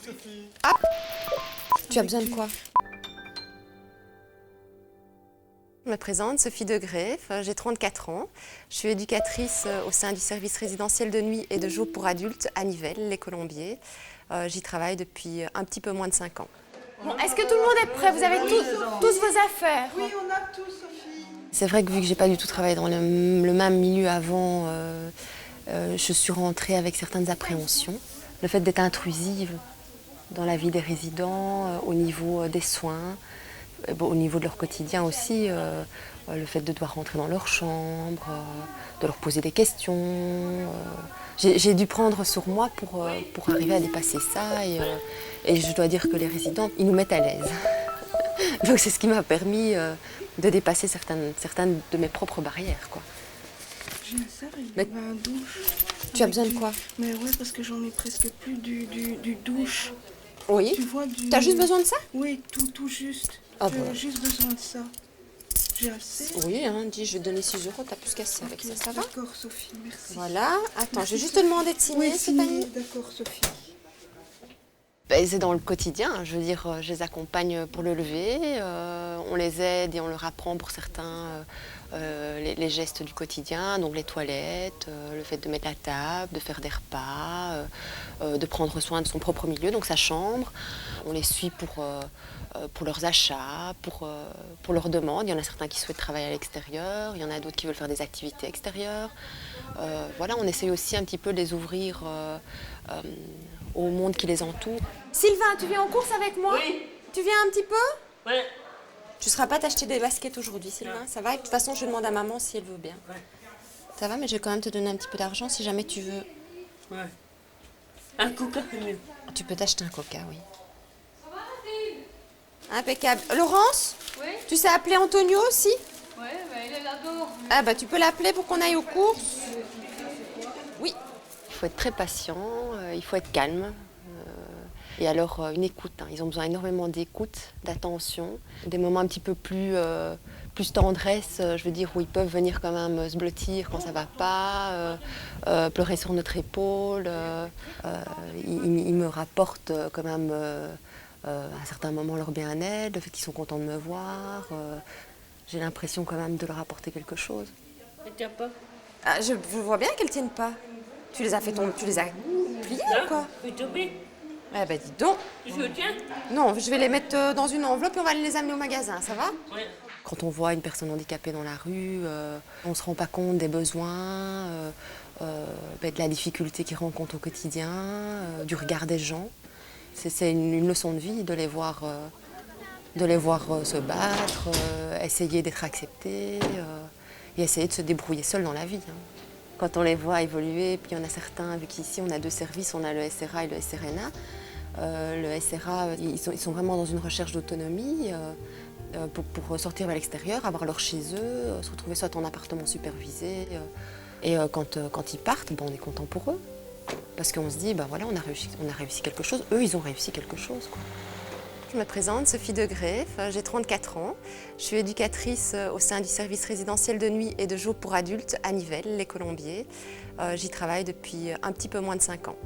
Sophie. Ah, tu as besoin de quoi? Je me présente, Sophie Degreff, j'ai 34 ans. Je suis éducatrice au sein du service résidentiel de nuit et de jour pour adultes à Nivelles, les Colombiers. J'y travaille depuis un petit peu moins de 5 ans. Bon, est-ce que tout le monde est prêt? Vous avez tous vos affaires? Oui, on a tout, Sophie. C'est vrai que vu que j'ai pas du tout travaillé dans le même milieu avant, je suis rentrée avec certaines appréhensions. Le fait d'être intrusive dans la vie des résidents, au niveau des soins, au niveau de leur quotidien aussi, le fait de devoir rentrer dans leur chambre, de leur poser des questions. J'ai dû prendre sur moi pour arriver à dépasser ça et je dois dire que les résidents, ils nous mettent à l'aise. Donc c'est ce qui m'a permis de dépasser certaines de mes propres barrières, quoi. J'ai un sœur, il Mais va un douche. tu as besoin de quoi? Mais ouais, parce que j'en ai presque plus du douche. Oui. Tu vois, du... T'as juste besoin de ça? Oui, tout juste. Ah J'ai bon. juste besoin de ça. J'ai assez. Oui, hein, dis, je vais te donner 6 €, t'as plus qu'à ça avec Ok, ça, ça va? D'accord, Sophie, merci. Voilà. Attends, Merci, je vais juste te Sophie. demander de signer, Oui, Stéphanie. signé, d'accord, Sophie. Ben, c'est dans le quotidien, je veux dire, je les accompagne pour le lever, on les aide et on leur apprend pour certains les gestes du quotidien, donc les toilettes, le fait de mettre la table, de faire des repas, de prendre soin de son propre milieu, donc sa chambre. On les suit pour leurs achats, pour leurs demandes. Il y en a certains qui souhaitent travailler à l'extérieur, il y en a d'autres qui veulent faire des activités extérieures. Voilà, on essaye aussi un petit peu de les ouvrir au monde qui les entoure. Sylvain, tu viens en course avec moi? Oui. Tu viens un petit peu? Ouais. Tu ne seras pas t'acheter des baskets aujourd'hui, Sylvain, ça va? Et de toute façon, je demande à maman si elle veut bien. Ouais. Ça va, mais je vais quand même te donner un petit peu d'argent si jamais tu veux. Ouais. Un coca, c'est mieux. Tu peux t'acheter un coca, oui. Impeccable. Laurence? Oui. Tu sais appeler Antonio aussi? Ouais, il est là-bas. Ah bah tu peux l'appeler pour qu'on aille aux courses. Oui. Il faut être très patient, il faut être calme. Et alors une écoute, hein. Ils ont besoin énormément d'écoute, d'attention. Des moments un petit peu plus tendresse, je veux dire, où ils peuvent venir quand même se blottir quand ça va pas, pleurer sur notre épaule. Ils me rapportent quand même à certains moments leur bien-être, le fait qu'ils sont contents de me voir. J'ai l'impression quand même de leur apporter quelque chose. Elle tient pas. Ah, je vois bien qu'elles tiennent pas. Tu les as pliées ou quoi? Je vais tomber. Eh ben dis donc. Je tiens. Non, je vais les mettre dans une enveloppe et on va les amener au magasin, ça va? Ouais. Quand on voit une personne handicapée dans la rue, on ne se rend pas compte des besoins, de la difficulté qu'ils rencontrent au quotidien, du regard des gens. C'est une leçon de vie de les voir se battre, essayer d'être acceptés et essayer de se débrouiller seuls dans la vie, hein. Quand on les voit évoluer, puis il y en a certains, vu qu'ici on a 2 services, on a le SRA et le SRNA. Le SRA, ils sont vraiment dans une recherche d'autonomie pour sortir vers l'extérieur, avoir leur chez eux, se retrouver soit en appartement supervisé. Et quand ils partent, on est content pour eux. Parce qu'on se dit, voilà, on a réussi quelque chose. Eux, ils ont réussi quelque chose, quoi. Je me présente, Sophie Degreff, j'ai 34 ans. Je suis éducatrice au sein du service résidentiel de nuit et de jour pour adultes à Nivelles, les Colombiers. J'y travaille depuis un petit peu moins de 5 ans.